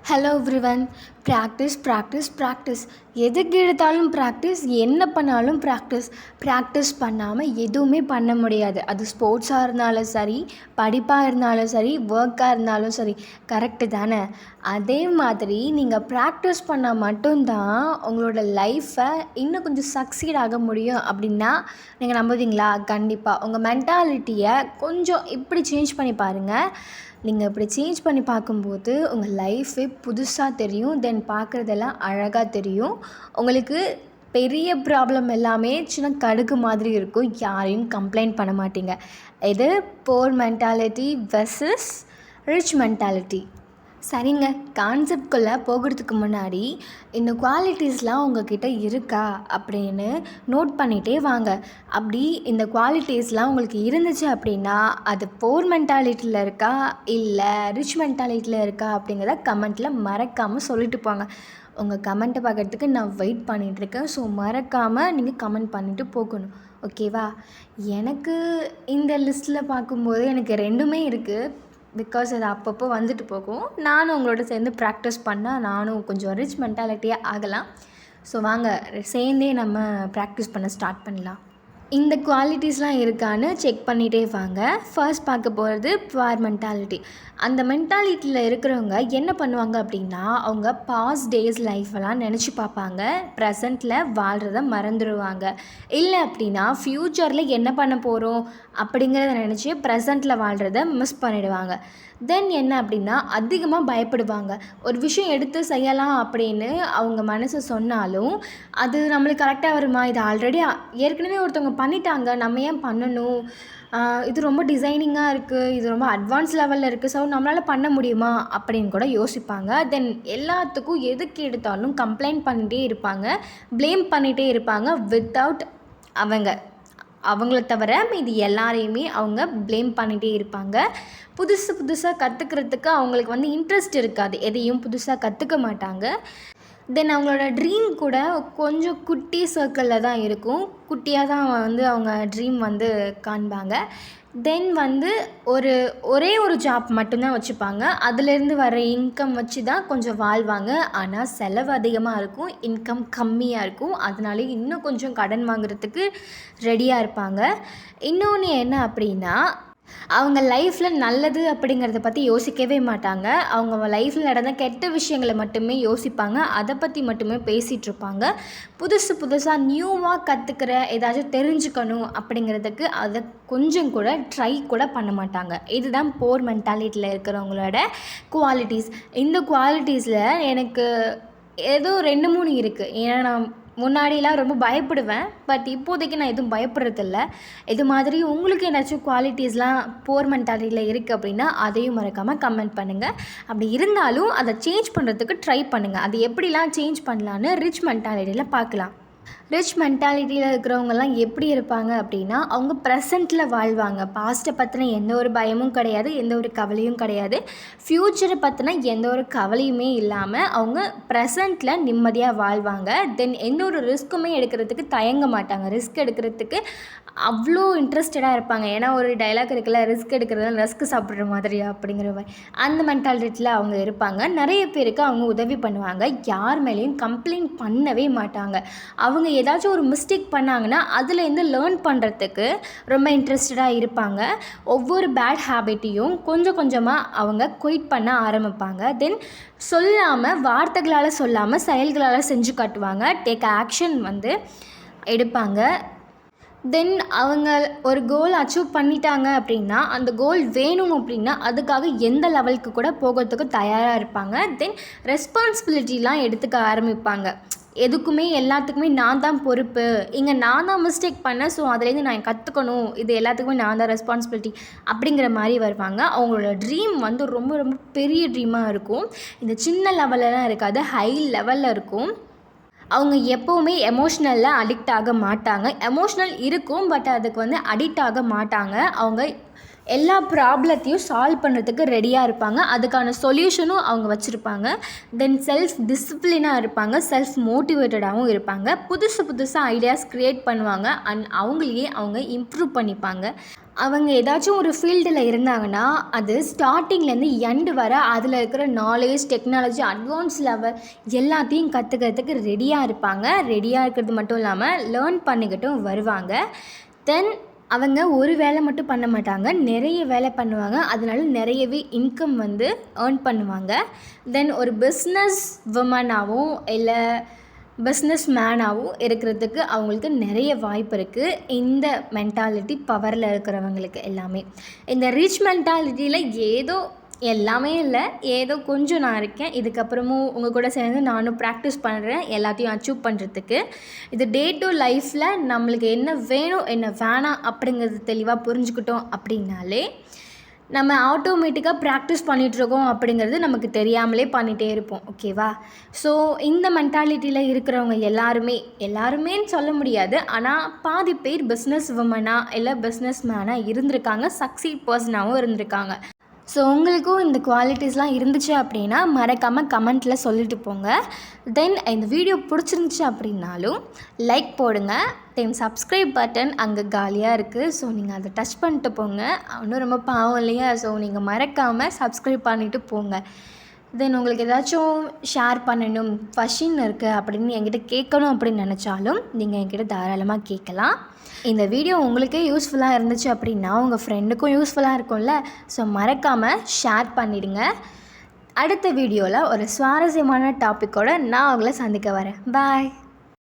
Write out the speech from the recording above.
Hello everyone. Practice எதுக்கு எடுத்தாலும் practice, என்ன பண்ணாலும் ப்ராக்டிஸ் பண்ணாமல் எதுவுமே பண்ண முடியாது. அது ஸ்போர்ட்ஸாக இருந்தாலும் சரி, படிப்பாக இருந்தாலும் சரி, ஒர்க்காக இருந்தாலும் சரி. கரெக்டு தானே? அதே மாதிரி நீங்கள் ப்ராக்டிஸ் பண்ணால் மட்டும்தான் உங்களோட லைஃப்பை இன்னும் கொஞ்சம் சக்சீட் ஆக முடியும். அப்படின்னா நீங்கள் நம்புவீங்களா? கண்டிப்பாக. உங்கள் மென்டாலிட்டியை கொஞ்சம் இப்படி சேஞ்ச் பண்ணி பாருங்கள். நீங்கள் இப்படி சேஞ்ச் பண்ணி பார்க்கும்போது உங்கள் லைஃபே புதுசாக தெரியும். தென் பார்க்குறதெல்லாம் அழகாக தெரியும். உங்களுக்கு பெரிய ப்ராப்ளம் எல்லாமே சின்ன கடுகு மாதிரி இருக்கும். யாரையும் கம்ப்ளைண்ட் பண்ண மாட்டீங்க. இது poor mentality versus rich mentality. சரிங்க, கான்செப்ட்குள்ளே போகிறதுக்கு முன்னாடி இந்த குவாலிட்டிஸ்லாம் உங்கள்கிட்ட இருக்கா அப்படின்னு நோட் பண்ணிகிட்டே வாங்க. அப்படி இந்த குவாலிட்டிஸ்லாம் உங்களுக்கு இருந்துச்சு அப்படின்னா அது புவர் மென்டாலிட்டியில் இருக்கா இல்லை ரிச் மென்டாலிட்டியில் இருக்கா அப்படிங்கிறத கமெண்ட்டில் மறக்காமல் சொல்லிட்டு போங்க. உங்கள் கமெண்ட்டை பார்க்குறதுக்கு நான் வெயிட் பண்ணிகிட்ருக்கேன். ஸோ மறக்காமல் நீங்கள் கமெண்ட் பண்ணிவிட்டு போகணும். ஓகேவா? எனக்கு இந்த லிஸ்ட்டில் பார்க்கும்போது எனக்கு ரெண்டுமே இருக்குது. பிகாஸ் அது அப்பப்போ வந்துட்டு போகும். நானும் உங்களோட சேர்ந்து ப்ராக்டிஸ் பண்ணால் நானும் கொஞ்சம் ரிச் மென்டாலிட்டியாக ஆகலாம். ஸோ வாங்க சேர்ந்தே நம்ம ப்ராக்டிஸ் பண்ண ஸ்டார்ட் பண்ணலாம். இந்த குவாலிட்டிஸ்லாம் இருக்கான்னு செக் பண்ணிகிட்டே வாங்க. ஃபர்ஸ்ட் பார்க்க போகிறது புவர் மென்டாலிட்டி. அந்த மென்டாலிட்டியில் இருக்கிறவங்க என்ன பண்ணுவாங்க அப்படின்னா, அவங்க பாஸ்ட் டேஸ் லைஃப்பெல்லாம் நினச்சி பார்ப்பாங்க. ப்ரெசண்ட்டில் வாழ்கிறத மறந்துடுவாங்க. இல்லை அப்படின்னா ஃப்யூச்சரில் என்ன பண்ண போகிறோம் அப்படிங்கிறத நினச்சி ப்ரெசண்ட்டில் வாழ்கிறத மிஸ் பண்ணிவிடுவாங்க. தென் என்ன அப்படின்னா அதிகமாக பயப்படுவாங்க. ஒரு விஷயம் எடுத்து செய்யலாம் அப்படின்னு அவங்க மனசு சொன்னாலும் அது நம்மளுக்கு கரெக்டாக வருமா, இது ஆல்ரெடி ஏற்கனவே ஒருத்தவங்க பண்ணிட்டாங்க, நம்ம ஏன் பண்ணணும், இது ரொம்ப டிசைனிங்காக இருக்குது, இது ரொம்ப அட்வான்ஸ் லெவலில் இருக்குது, ஸோ நம்மளால் பண்ண முடியுமா அப்படின்னு கூட யோசிப்பாங்க. தென் எல்லாத்துக்கும் எதுக்கு எடுத்தாலும் கம்ப்ளைண்ட் பண்ணிகிட்டே இருப்பாங்க, ப்ளேம் பண்ணிகிட்டே இருப்பாங்க. வித்தவுட் அவங்கள தவிர மீதி எல்லாரையுமே அவங்க ப்ளேம் பண்ணிகிட்டே இருப்பாங்க. புதுசாக கற்றுக்கிறதுக்கு அவங்களுக்கு இன்ட்ரெஸ்ட் இருக்காது. எதையும் புதுசாக கற்றுக்க மாட்டாங்க. தென் அவங்களோட ட்ரீம் கூட கொஞ்சம் குட்டி சர்க்கிளில் தான் இருக்கும். குட்டியாக தான் அவங்க ட்ரீம் காண்பாங்க. தென் ஒரே ஒரு ஜாப் மட்டும்தான் வச்சுப்பாங்க. அதுலேருந்து வர இன்கம் வச்சு தான் கொஞ்சம் வாழ்வாங்க. ஆனால் செலவு அதிகமாக இருக்கும், இன்கம் கம்மியாக இருக்கும். அதனால இன்னும் கொஞ்சம் கடன் வாங்குறதுக்கு ரெடியாக இருப்பாங்க. இன்னொன்று என்ன அப்படின்னா, அவங்க லைஃப்பில் நல்லது அப்படிங்கிறத பற்றி யோசிக்கவே மாட்டாங்க. அவங்க லைஃப்பில் நடந்த கெட்ட விஷயங்களை மட்டுமே யோசிப்பாங்க. அதை பற்றி மட்டுமே பேசிகிட்ருப்பாங்க. புதுசாக நியூவாக கற்றுக்கிற ஏதாச்சும் தெரிஞ்சுக்கணும் அப்படிங்கிறதுக்கு அதை கொஞ்சம் கூட ட்ரை கூட பண்ண மாட்டாங்க. இதுதான் புவர் மென்டாலிட்டியில் இருக்கிறவங்களோட குவாலிட்டிஸ். இந்த குவாலிட்டிஸில் எனக்கு ஏதோ 2-3 இருக்குது. ஏன்னா நான் முன்னாடிலாம் ரொம்ப பயப்படுவேன். பட் இப்போதைக்கு நான் எதுவும் பயப்படுறதில்ல. இது மாதிரி உங்களுக்கு ஏதாச்சும் குவாலிட்டிஸ்லாம் புவர் மென்டாலிட்டியில் இருக்குது அப்படின்னா அதையும் மறக்காமல் கமெண்ட் பண்ணுங்கள். அப்படி இருந்தாலும் அதை சேஞ்ச் பண்ணுறதுக்கு ட்ரை பண்ணுங்கள். அது எப்படிலாம் சேஞ்ச் பண்ணலான்னு ரிச் மென்டாலிட்டியில் பார்க்கலாம். ரிச் மென்டாலிட்டியில் இருக்கிறவங்கலாம் எப்படி இருப்பாங்க அப்படின்னா, அவங்க ப்ரெசண்ட்டில் வாழ்வாங்க. பாஸ்ட்டை பற்றின எந்த ஒரு பயமும் கிடையாது, எந்த ஒரு கவலையும் கிடையாது. ஃப்யூச்சரை பற்றின எந்த ஒரு கவலையுமே இல்லாமல் அவங்க ப்ரெசண்ட்டில் நிம்மதியாக வாழ்வாங்க. தென் எந்த ஒரு ரிஸ்க்குமே எடுக்கிறதுக்கு தயங்க மாட்டாங்க. ரிஸ்க் எடுக்கிறதுக்கு அவ்வளோ இன்ட்ரெஸ்டடாக இருப்பாங்க. ஏன்னா ஒரு டைலாக் இருக்குல்ல, ரிஸ்க் எடுக்கிறதுல ரஸ்க் சாப்பிட்ற மாதிரியா அப்படிங்கிற மாதிரி. அந்த மென்டாலிட்டியில் அவங்க இருப்பாங்க. நிறைய பேருக்கு அவங்க உதவி பண்ணுவாங்க. யார் மேலேயும் கம்ப்ளைண்ட் பண்ணவே மாட்டாங்க. அவங்க ஏதாச்சும் ஒரு மிஸ்டேக் பண்ணாங்கன்னா அதுலேருந்து லேர்ன் பண்ணுறதுக்கு ரொம்ப இன்ட்ரெஸ்டடாக இருப்பாங்க. ஒவ்வொரு பேட் ஹேபிட்டையும் கொஞ்சமாக அவங்க குயிட் பண்ண ஆரம்பிப்பாங்க. தென் வார்த்தைகளால் சொல்லாமல் செயல்களால் செஞ்சு காட்டுவாங்க. டேக் ஆக்ஷன் எடுப்பாங்க. தென் அவங்க ஒரு கோல் அச்சீவ் பண்ணிட்டாங்க அப்படின்னா, அந்த கோல் வேணும் அப்படின்னா அதுக்காக எந்த லெவலுக்கு கூட போகிறதுக்கு தயாராக இருப்பாங்க. தென் ரெஸ்பான்சிபிலிட்டிலாம் எடுத்துக்க ஆரம்பிப்பாங்க. எதுக்குமே எல்லாத்துக்குமே நான் தான் பொறுப்பு, இங்கே நான் தான் மிஸ்டேக் பண்ணேன், ஸோ அதுலேருந்து நான் கற்றுக்கணும், இது எல்லாத்துக்குமே நான் தான் ரெஸ்பான்சிபிலிட்டி அப்படிங்கிற மாதிரி வருவாங்க. அவங்களோட ட்ரீம் ரொம்ப ரொம்ப பெரிய ட்ரீமாக இருக்கும். இந்த சின்ன லெவலெலாம் இருக்காது, ஹை லெவலில் இருக்கும். அவங்க எப்போவுமே எமோஷ்னலில் அடிக்ட் ஆக மாட்டாங்க. எமோஷ்னல் இருக்கும், பட் அதுக்கு அடிக்ட் ஆக மாட்டாங்க. அவங்க எல்லா ப்ராப்ளத்தையும் சால்வ் பண்ணுறதுக்கு ரெடியாக இருப்பாங்க. அதுக்கான சொல்யூஷனும் அவங்க வச்சுருப்பாங்க. தென் செல்ஃப் டிசிப்ளினாக இருப்பாங்க. செல்ஃப் மோட்டிவேட்டடாகவும் இருப்பாங்க. புதுசாக ஐடியாஸ் க்ரியேட் பண்ணுவாங்க. அண்ட் அவங்களையே அவங்க இம்ப்ரூவ் பண்ணிப்பாங்க. அவங்க ஏதாச்சும் ஒரு ஃபீல்டில் இருந்தாங்கன்னா அது ஸ்டார்டிங்லேருந்து எண்டு வர அதில் இருக்கிற நாலேஜ், டெக்னாலஜி, அட்வான்ஸ் லெவல் எல்லாத்தையும் கற்றுக்கிறதுக்கு ரெடியாக இருப்பாங்க. ரெடியாக இருக்கிறது மட்டும் இல்லாமல் லேர்ன் பண்ணிக்கிட்டும் வருவாங்க. தென் அவங்க ஒரு வேலை மட்டும் பண்ண மாட்டாங்க, நிறைய வேலை பண்ணுவாங்க. அதனால நிறையவே இன்கம் ஏர்ன் பண்ணுவாங்க. தென் ஒரு பிஸ்னஸ் உமனாகவும் இல்லை பிஸ்னஸ் மேனாகவும் இருக்கிறதுக்கு அவங்களுக்கு நிறைய வாய்ப்பு இருக்குது. இந்த மென்டாலிட்டி பவரில் இருக்கிறவங்களுக்கு எல்லாமே. இந்த ரிச் மென்டாலிட்டியில் ஏதோ எல்லாமே இல்லை, ஏதோ கொஞ்சம் நான் இருக்கேன். இதுக்கப்புறமும் உங்கள் கூட சேர்ந்து நானும் ப்ராக்டிஸ் பண்ணுறேன் எல்லாத்தையும் அச்சீவ் பண்ணுறதுக்கு. இது டே டு லைஃப்பில் நம்மளுக்கு என்ன வேணும் என்ன வேணாம் அப்படிங்கிறது தெளிவாக புரிஞ்சுக்கிட்டோம் அப்படின்னாலே நம்ம ஆட்டோமேட்டிக்காக ப்ராக்டிஸ் பண்ணிகிட்ருக்கோம் அப்படிங்கிறது நமக்கு தெரியாமலே பண்ணிகிட்டே இருப்போம். ஓகேவா? ஸோ இந்த மென்டாலிட்டியில் இருக்கிறவங்க எல்லாருமேன்னு சொல்ல முடியாது, ஆனால் பாதி பேர் பிஸ்னஸ் உமனாக இல்லை பிஸ்னஸ் மேனாக இருந்திருக்காங்க, சக்சீட் பர்சனாகவும் இருந்திருக்காங்க. ஸோ உங்களுக்கும் இந்த குவாலிட்டிஸ்லாம் இருந்துச்சு அப்படின்னா மறக்காமல் கமெண்ட்டில் சொல்லிட்டு போங்க. தென் இந்த வீடியோ பிடிச்சிருந்துச்சி அப்படின்னாலும் லைக் போடுங்க. தென் சப்ஸ்கிரைப் பட்டன் அங்கே காலியாக இருக்குது. ஸோ நீங்கள் அதை டச் பண்ணிட்டு போங்க. இன்னும் ரொம்ப பாவம் இல்லையா? ஸோ நீங்கள் மறக்காமல் சப்ஸ்கிரைப் பண்ணிவிட்டு போங்க. தென் உங்களுக்கு ஏதாச்சும் ஷேர் பண்ணணும், கொஷின் இருக்குது அப்படின்னு என்கிட்ட கேட்கணும் அப்படின்னு நினச்சாலும் நீங்கள் என்கிட்ட தாராளமாக கேட்கலாம். இந்த வீடியோ உங்களுக்கே யூஸ்ஃபுல்லாக இருந்துச்சு அப்படின்னா உங்கள் ஃப்ரெண்டுக்கும் யூஸ்ஃபுல்லாக இருக்கும்ல. ஸோ மறக்காமல் ஷேர் பண்ணிவிடுங்க. அடுத்த வீடியோவில் ஒரு சுவாரஸ்யமான டாப்பிக்கோடு நான் உங்களை சந்திக்க வரேன். பாய்.